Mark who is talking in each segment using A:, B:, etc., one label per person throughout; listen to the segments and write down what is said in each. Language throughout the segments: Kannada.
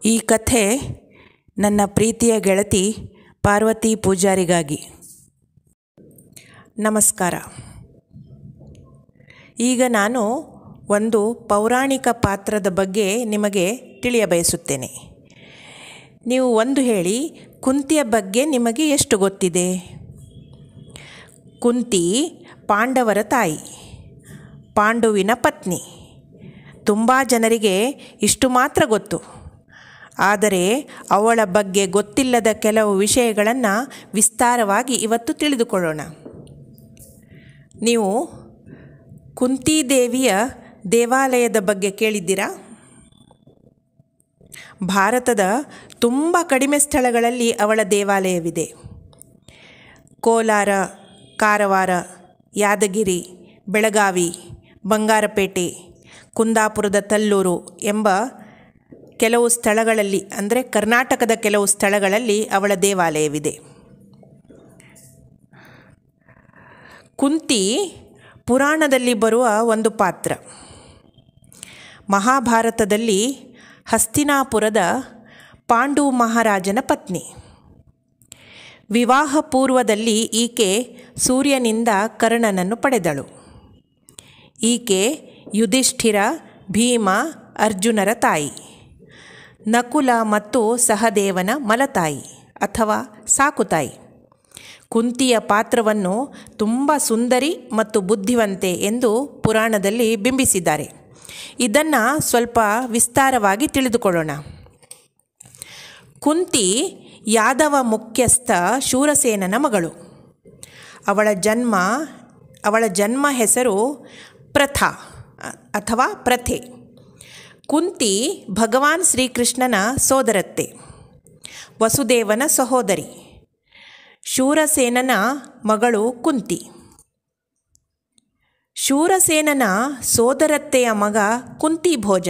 A: ಈ ಕಥೆ ನನ್ನ ಪ್ರೀತಿಯ ಗೆಳತಿ ಪಾರ್ವತಿ ಪೂಜಾರಿಗಾಗಿ. ನಮಸ್ಕಾರ. ಈಗ ನಾನು ಒಂದು ಪೌರಾಣಿಕ ಪಾತ್ರದ ಬಗ್ಗೆ ನಿಮಗೆ ತಿಳಿಯಬಯಸುತ್ತೇನೆ. ನೀವು ಒಂದು ಹೇಳಿ, ಕುಂತಿಯ ಬಗ್ಗೆ ನಿಮಗೆ ಎಷ್ಟು ಗೊತ್ತಿದೆ? ಕುಂತಿ ಪಾಂಡವರ ತಾಯಿ, ಪಾಂಡುವಿನ ಪತ್ನಿ. ತುಂಬ ಜನರಿಗೆ ಇಷ್ಟು ಮಾತ್ರ ಗೊತ್ತು. ಆದರೆ ಅವಳ ಬಗ್ಗೆ ಗೊತ್ತಿಲ್ಲದ ಕೆಲವು ವಿಷಯಗಳನ್ನು ವಿಸ್ತಾರವಾಗಿ ಇವತ್ತು ತಿಳಿದುಕೊಳ್ಳೋಣ. ನೀವು ಕುಂತಿದೇವಿಯ ದೇವಾಲಯದ ಬಗ್ಗೆ ಕೇಳಿದ್ದೀರಾ? ಭಾರತದ ತುಂಬ ಕಡಿಮೆ ಸ್ಥಳಗಳಲ್ಲಿ ಅವಳ ದೇವಾಲಯವಿದೆ. ಕೋಲಾರ, ಕಾರವಾರ, ಯಾದಗಿರಿ, ಬೆಳಗಾವಿ, ಬಂಗಾರಪೇಟೆ, ಕುಂದಾಪುರದ ತಲ್ಲೂರು ಎಂಬ ಕೆಲವು ಸ್ಥಳಗಳಲ್ಲಿ, ಅಂದರೆ ಕರ್ನಾಟಕದ ಕೆಲವು ಸ್ಥಳಗಳಲ್ಲಿ ಅವಳ ದೇವಾಲಯವಿದೆ. ಕುಂತಿ ಪುರಾಣದಲ್ಲಿ ಬರುವ ಒಂದು ಪಾತ್ರ. ಮಹಾಭಾರತದಲ್ಲಿ ಹಸ್ತಿನಾಪುರದ ಪಾಂಡು ಮಹಾರಾಜನ ಪತ್ನಿ. ವಿವಾಹ ಪೂರ್ವದಲ್ಲಿ ಈಕೆ ಸೂರ್ಯನಿಂದ ಕರ್ಣನನ್ನು ಪಡೆದಳು. ಈಕೆ ಯುಧಿಷ್ಠಿರ, ಭೀಮ, ಅರ್ಜುನರ ತಾಯಿ. ನಕುಲ ಮತ್ತು ಸಹದೇವನ ಮಲತಾಯಿ ಅಥವಾ ಸಾಕುತಾಯಿ. ಕುಂತಿಯ ಪಾತ್ರವನ್ನು ತುಂಬ ಸುಂದರಿ ಮತ್ತು ಬುದ್ಧಿವಂತೆ ಎಂದು ಪುರಾಣದಲ್ಲಿ ಬಿಂಬಿಸಿದ್ದಾರೆ. ಇದನ್ನು ಸ್ವಲ್ಪ ವಿಸ್ತಾರವಾಗಿ ತಿಳಿದುಕೊಳ್ಳೋಣ. ಕುಂತಿ ಯಾದವ ಮುಖ್ಯಸ್ಥ ಶೂರಸೇನನ ಮಗಳು. ಅವಳ ಜನ್ಮ ಹೆಸರು ಪ್ರಥಾ ಅಥವಾ ಪ್ರಥೆ. ಕುಂತಿ ಭಗವಾನ್ ಶ್ರೀಕೃಷ್ಣನ ಸೋದರತ್ತೆ, ವಸುದೇವನ ಸಹೋದರಿ. ಶೂರಸೇನನ ಮಗಳು ಕುಂತಿ. ಶೂರಸೇನನ ಸೋದರತ್ತೆಯ ಮಗ ಕುಂತಿಭೋಜ.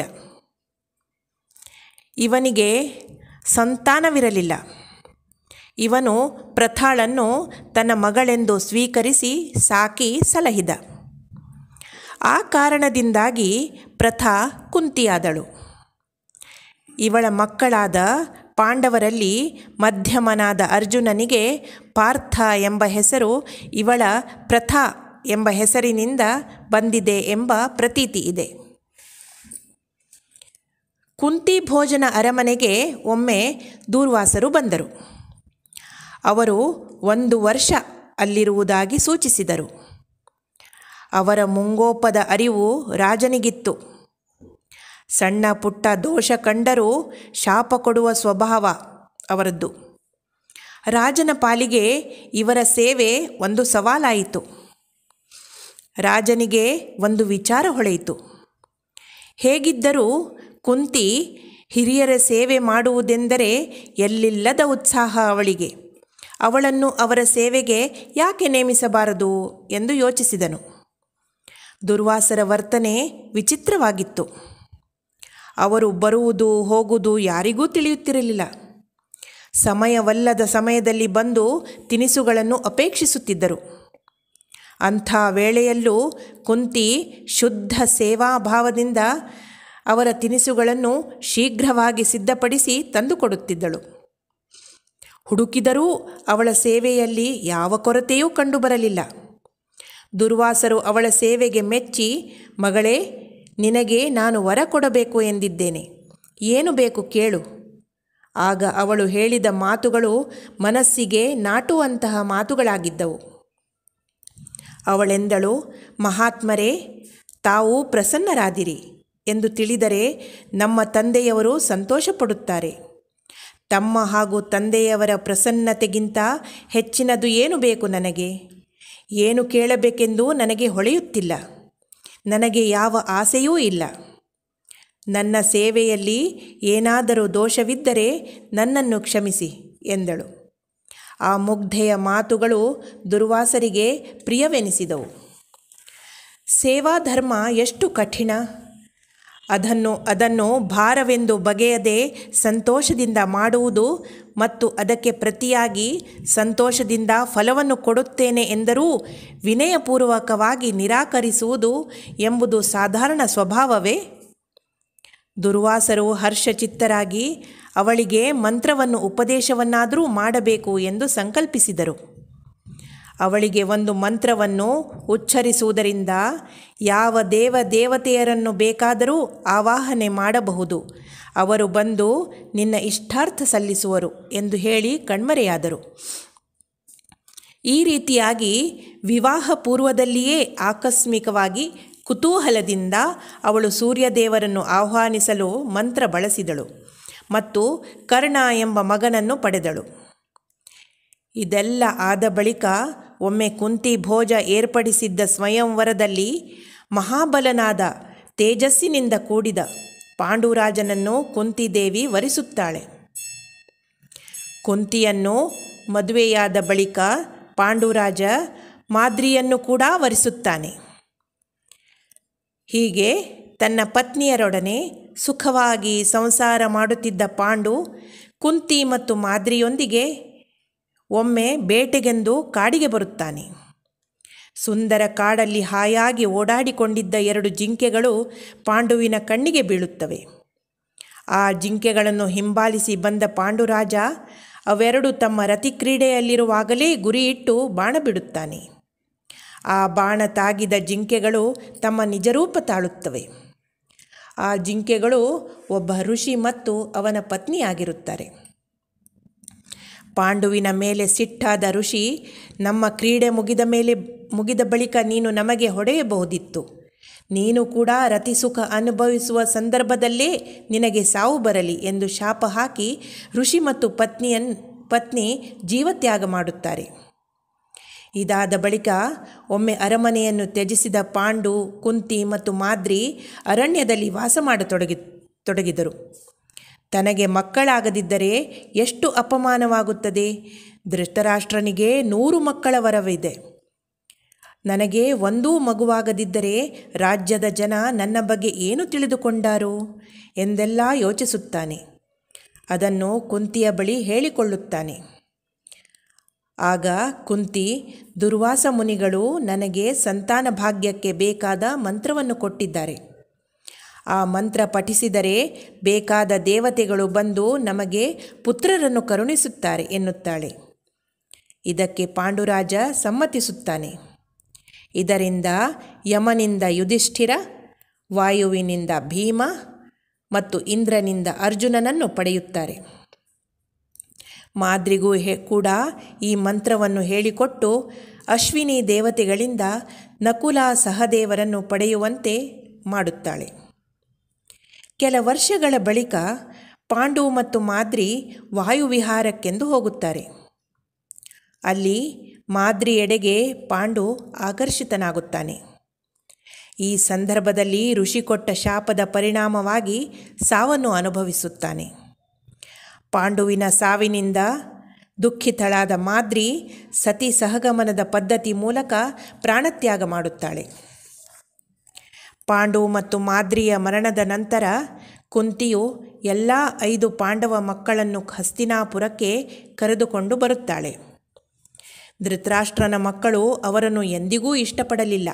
A: ಇವನಿಗೆ ಸಂತಾನವಿರಲಿಲ್ಲ. ಇವನು ಪ್ರಥಾಳನ್ನು ತನ್ನ ಮಗಳೆಂದು ಸ್ವೀಕರಿಸಿ ಸಾಕಿ ಸಲಹಿದ. ಆ ಕಾರಣದಿಂದಾಗಿ ಪ್ರಥಾ ಕುಂತಿಯಾದಳು. ಇವಳ ಮಕ್ಕಳಾದ ಪಾಂಡವರಲ್ಲಿ ಮಧ್ಯಮನಾದ ಅರ್ಜುನನಿಗೆ ಪಾರ್ಥ ಎಂಬ ಹೆಸರು ಇವಳ ಪ್ರಥಾ ಎಂಬ ಹೆಸರಿನಿಂದ ಬಂದಿದೆ ಎಂಬ ಪ್ರತೀತಿ ಇದೆ. ಕುಂತಿಭೋಜನ ಅರಮನೆಗೆ ಒಮ್ಮೆ ದೂರ್ವಾಸರು ಬಂದರು. ಅವರು 1 ವರ್ಷ ಅಲ್ಲಿರುವುದಾಗಿ ಸೂಚಿಸಿದರು. ಅವರ ಮುಂಗೋಪದ ಅರಿವು ರಾಜನಿಗಿತ್ತು. ಸಣ್ಣ ಪುಟ್ಟ ದೋಷ ಕಂಡರೂ ಶಾಪ ಕೊಡುವ ಸ್ವಭಾವ ಅವರದ್ದು. ರಾಜನ ಪಾಲಿಗೆ ಇವರ ಸೇವೆ ಒಂದು ಸವಾಲಾಯಿತು. ರಾಜನಿಗೆ ಒಂದು ವಿಚಾರ ಹೊಳೆಯಿತು. ಹೇಗಿದ್ದರೂ ಕುಂತಿ ಹಿರಿಯರ ಸೇವೆ ಮಾಡುವುದೆಂದರೆ ಎಲ್ಲಿಲ್ಲದ ಉತ್ಸಾಹ ಅವಳಿಗೆ. ಅವಳನ್ನು ಅವರ ಸೇವೆಗೆ ಯಾಕೆ ನೇಮಿಸಬಾರದು ಎಂದು ಯೋಚಿಸಿದನು. ದುರ್ವಾಸರ ವರ್ತನೆ ವಿಚಿತ್ರವಾಗಿತ್ತು. ಅವರು ಬರುವುದು ಹೋಗುವುದು ಯಾರಿಗೂ ತಿಳಿಯುತ್ತಿರಲಿಲ್ಲ. ಸಮಯವಲ್ಲದ ಸಮಯದಲ್ಲಿ ಬಂದು ತಿನಿಸುಗಳನ್ನು ಅಪೇಕ್ಷಿಸುತ್ತಿದ್ದರು. ಅಂಥ ವೇಳೆಯಲ್ಲೂ ಕುಂತಿ ಶುದ್ಧ ಸೇವಾಭಾವದಿಂದ ಅವರ ತಿನಿಸುಗಳನ್ನು ಶೀಘ್ರವಾಗಿ ಸಿದ್ಧಪಡಿಸಿ ತಂದುಕೊಡುತ್ತಿದ್ದಳು. ಹುಡುಕಿದರೂ ಅವಳ ಸೇವೆಯಲ್ಲಿ ಯಾವ ಕೊರತೆಯೂ ಕಂಡುಬರಲಿಲ್ಲ. ದುರ್ವಾಸರು ಅವಳ ಸೇವೆಗೆ ಮೆಚ್ಚಿ, ಮಗಳೇ, ನಿನಗೆ ನಾನು ವರ ಕೊಡಬೇಕು ಎಂದಿದ್ದೇನೆ. ಏನು ಬೇಕು ಕೇಳು. ಆಗ ಅವಳು ಹೇಳಿದ ಮಾತುಗಳು ಮನಸ್ಸಿಗೆ ನಾಟುವಂತಹ ಮಾತುಗಳಾಗಿದ್ದವು. ಅವಳೆಂದಳು, ಮಹಾತ್ಮರೇ, ತಾವು ಪ್ರಸನ್ನರಾದಿರಿ ಎಂದು ತಿಳಿದರೆ ನಮ್ಮ ತಂದೆಯವರು ಸಂತೋಷಪಡುತ್ತಾರೆ. ತಮ್ಮ ಹಾಗೂ ತಂದೆಯವರ ಪ್ರಸನ್ನತೆಗಿಂತ ಹೆಚ್ಚಿನದು ಏನು ಬೇಕು ನನಗೆ? ಏನು ಕೇಳಬೇಕೆಂದು ನನಗೆ ಹೊಳೆಯುತ್ತಿಲ್ಲ. ನನಗೆ ಯಾವ ಆಸೆಯೂ ಇಲ್ಲ. ನನ್ನ ಸೇವೆಯಲ್ಲಿ ಏನಾದರೂ ದೋಷವಿದ್ದರೆ ನನ್ನನ್ನು ಕ್ಷಮಿಸಿ ಎಂದಳು. ಆ ಮುಗ್ಧೆಯ ಮಾತುಗಳು ದುರ್ವಾಸರಿಗೆ ಪ್ರಿಯವೆನಿಸಿದವು. ಸೇವಾಧರ್ಮ ಎಷ್ಟು ಕಠಿಣ! ಅದನ್ನು ಭಾರವೆಂದು ಬಗೆಯದೆ ಸಂತೋಷದಿಂದ ಮಾಡುವುದು ಮತ್ತು ಅದಕ್ಕೆ ಪ್ರತಿಯಾಗಿ ಸಂತೋಷದಿಂದ ಫಲವನ್ನು ಕೊಡುತ್ತೇನೆ ಎಂದರೂ ವಿನಯಪೂರ್ವಕವಾಗಿ ನಿರಾಕರಿಸುವುದು ಎಂಬುದು ಸಾಧಾರಣ ಸ್ವಭಾವವೇ? ದುರ್ವಾಸರು ಹರ್ಷಚಿತ್ತರಾಗಿ ಅವಳಿಗೆ ಮಂತ್ರವನ್ನು ಉಪದೇಶವನ್ನಾದರೂ ಮಾಡಬೇಕು ಎಂದು ಸಂಕಲ್ಪಿಸಿದರು. ಅವಳಿಗೆ ಒಂದು ಮಂತ್ರವನ್ನು ಉಚ್ಚರಿಸುವುದರಿಂದ ಯಾವ ದೇವತೆಯರನ್ನು ಬೇಕಾದರೂ ಆವಾಹನೆ ಮಾಡಬಹುದು, ಅವರು ಬಂದು ನಿನ್ನ ಇಷ್ಟಾರ್ಥ ಸಲ್ಲಿಸುವರು ಎಂದು ಹೇಳಿ ಕಣ್ಮರೆಯಾದರು. ಈ ರೀತಿಯಾಗಿ ವಿವಾಹ ಪೂರ್ವದಲ್ಲಿಯೇ ಆಕಸ್ಮಿಕವಾಗಿ ಕುತೂಹಲದಿಂದ ಅವಳು ಸೂರ್ಯದೇವರನ್ನು ಆಹ್ವಾನಿಸಲು ಮಂತ್ರ ಬಳಸಿದಳು ಮತ್ತು ಕರ್ಣ ಎಂಬ ಮಗನನ್ನು ಪಡೆದಳು. ಇದೆಲ್ಲ ಆದ ಬಳಿಕ ಒಮ್ಮೆ ಕುಂತಿ ಭೋಜ ಏರ್ಪಡಿಸಿದ್ದ ಸ್ವಯಂವರದಲ್ಲಿ ಮಹಾಬಲನಾದ ತೇಜಸ್ಸಿನಿಂದ ಕೂಡಿದ ಪಾಂಡುರಾಜನನ್ನು ಕುಂತಿದೇವಿ ವರಿಸುತ್ತಾಳೆ. ಕುಂತಿಯನ್ನು ಮದುವೆಯಾದ ಬಳಿಕ ಪಾಂಡುರಾಜ ಮಾದ್ರಿಯನ್ನು ಕೂಡ ವರಿಸುತ್ತಾನೆ. ಹೀಗೆ ತನ್ನ ಪತ್ನಿಯರೊಡನೆ ಸುಖವಾಗಿ ಸಂಸಾರ ಮಾಡುತ್ತಿದ್ದ ಪಾಂಡು ಕುಂತಿ ಮತ್ತು ಮಾದ್ರಿಯೊಂದಿಗೆ ಒಮ್ಮೆ ಬೇಟೆಗೆಂದು ಕಾಡಿಗೆ ಬರುತ್ತಾನೆ. ಸುಂದರ ಕಾಡಲ್ಲಿ ಹಾಯಾಗಿ ಓಡಾಡಿಕೊಂಡಿದ್ದ 2 ಜಿಂಕೆಗಳು ಪಾಂಡುವಿನ ಕಣ್ಣಿಗೆ ಬೀಳುತ್ತವೆ. ಆ ಜಿಂಕೆಗಳನ್ನು ಹಿಂಬಾಲಿಸಿ ಬಂದ ಪಾಂಡುರಾಜ ಅವೆರಡು ತಮ್ಮ ರತಿಕ್ರೀಡೆಯಲ್ಲಿರುವಾಗಲೇ ಗುರಿಯಿಟ್ಟು ಬಾಣ ಬಿಡುತ್ತಾನೆ. ಆ ಬಾಣ ತಾಗಿದ ಜಿಂಕೆಗಳು ತಮ್ಮ ನಿಜರೂಪ ತಾಳುತ್ತವೆ. ಆ ಜಿಂಕೆಗಳು ಒಬ್ಬ ಋಷಿ ಮತ್ತು ಅವನ ಪತ್ನಿಯಾಗಿರುತ್ತಾರೆ. ಪಾಂಡುವಿನ ಮೇಲೆ ಸಿಟ್ಟಾದ ಋಷಿ, ನಮ್ಮ ಕ್ರೀಡೆ ಮುಗಿದ ಬಳಿಕ ನೀನು ನಮಗೆ ಹೊಡೆಯಬಹುದಿತ್ತು. ನೀನು ಕೂಡ ರತಿಸುಖ ಅನುಭವಿಸುವ ಸಂದರ್ಭದಲ್ಲೇ ನಿನಗೆ ಸಾವು ಬರಲಿ ಎಂದು ಶಾಪ ಹಾಕಿ ಋಷಿ ಮತ್ತು ಪತ್ನಿ ಜೀವತ್ಯಾಗ ಮಾಡುತ್ತಾರೆ. ಇದಾದ ಬಳಿಕ ಒಮ್ಮೆ ಅರಮನೆಯನ್ನು ತ್ಯಜಿಸಿದ ಪಾಂಡು, ಕುಂತಿ ಮತ್ತು ಮಾದ್ರಿ ಅರಣ್ಯದಲ್ಲಿ ವಾಸ ಮಾಡತೊಡಗಿದರು. ತನಗೆ ಮಕ್ಕಳಾಗದಿದ್ದರೆ ಎಷ್ಟು ಅಪಮಾನವಾಗುತ್ತದೆ. ಧೃತರಾಷ್ಟ್ರನಿಗೆ 100 ಮಕ್ಕಳ ವರವಿದೆ. ನನಗೆ ಒಂದೂ ಮಗುವಾಗದಿದ್ದರೆ ರಾಜ್ಯದ ಜನ ನನ್ನ ಬಗ್ಗೆ ಏನು ತಿಳಿದುಕೊಂಡಾರು ಎಂದೆಲ್ಲ ಯೋಚಿಸುತ್ತಾನೆ. ಅದನ್ನು ಕುಂತಿಯ ಬಳಿ ಹೇಳಿಕೊಳ್ಳುತ್ತಾನೆ. ಆಗ ಕುಂತಿ, ದುರ್ವಾಸ ಮುನಿಗಳು ನನಗೆ ಸಂತಾನ ಭಾಗ್ಯಕ್ಕೆ ಬೇಕಾದ ಮಂತ್ರವನ್ನು ಕೊಟ್ಟಿದ್ದಾರೆ. ಆ ಮಂತ್ರ ಪಠಿಸಿದರೆ ಬೇಕಾದ ದೇವತೆಗಳು ಬಂದು ನಮಗೆ ಪುತ್ರರನ್ನು ಕರುಣಿಸುತ್ತಾರೆ ಎನ್ನುತ್ತಾಳೆ. ಇದಕ್ಕೆ ಪಾಂಡುರಾಜ ಸಮ್ಮತಿಸುತ್ತಾನೆ. ಇದರಿಂದ ಯಮನಿಂದ ಯುಧಿಷ್ಠಿರ, ವಾಯುವಿನಿಂದ ಭೀಮ ಮತ್ತು ಇಂದ್ರನಿಂದ ಅರ್ಜುನನನ್ನು ಪಡೆಯುತ್ತಾರೆ. ಮಾದ್ರಿಗೂ ಕೂಡ ಈ ಮಂತ್ರವನ್ನು ಹೇಳಿಕೊಟ್ಟು ಅಶ್ವಿನಿ ದೇವತೆಗಳಿಂದ ನಕುಲ ಸಹದೇವರನ್ನು ಪಡೆಯುವಂತೆ ಮಾಡುತ್ತಾಳೆ. ಕೆಲ ವರ್ಷಗಳ ಬಳಿಕ ಪಾಂಡು ಮತ್ತು ಮಾದ್ರಿ ವಾಯುವಿಹಾರಕ್ಕೆಂದು ಹೋಗುತ್ತಾರೆ. ಅಲ್ಲಿ ಮಾದ್ರಿಯೆಡೆಗೆ ಪಾಂಡು ಆಕರ್ಷಿತನಾಗುತ್ತಾನೆ. ಈ ಸಂದರ್ಭದಲ್ಲಿ ಋಷಿ ಕೊಟ್ಟ ಶಾಪದ ಪರಿಣಾಮವಾಗಿ ಸಾವನ್ನು ಅನುಭವಿಸುತ್ತಾನೆ. ಪಾಂಡುವಿನ ಸಾವಿನಿಂದ ದುಃಖಿತಳಾದ ಮಾದ್ರಿ ಸತಿ ಸಹಗಮನದ ಪದ್ಧತಿ ಮೂಲಕ ಪ್ರಾಣತ್ಯಾಗ ಮಾಡುತ್ತಾಳೆ. ಪಾಂಡು ಮತ್ತು ಮಾದ್ರಿಯ ಮರಣದ ನಂತರ ಕುಂತಿಯು ಎಲ್ಲ 5 ಪಾಂಡವ ಮಕ್ಕಳನ್ನು ಹಸ್ತಿನಾಪುರಕ್ಕೆ ಕರೆದುಕೊಂಡು ಬರುತ್ತಾಳೆ. ಧೃತರಾಷ್ಟ್ರನ ಮಕ್ಕಳು ಅವರನ್ನು ಎಂದಿಗೂ ಇಷ್ಟಪಡಲಿಲ್ಲ.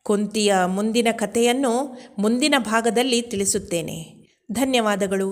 A: ಕುಂತಿಯ ಮುಂದಿನ ಕಥೆಯನ್ನು ಮುಂದಿನ ಭಾಗದಲ್ಲಿ ತಿಳಿಸುತ್ತೇನೆ. ಧನ್ಯವಾದಗಳು.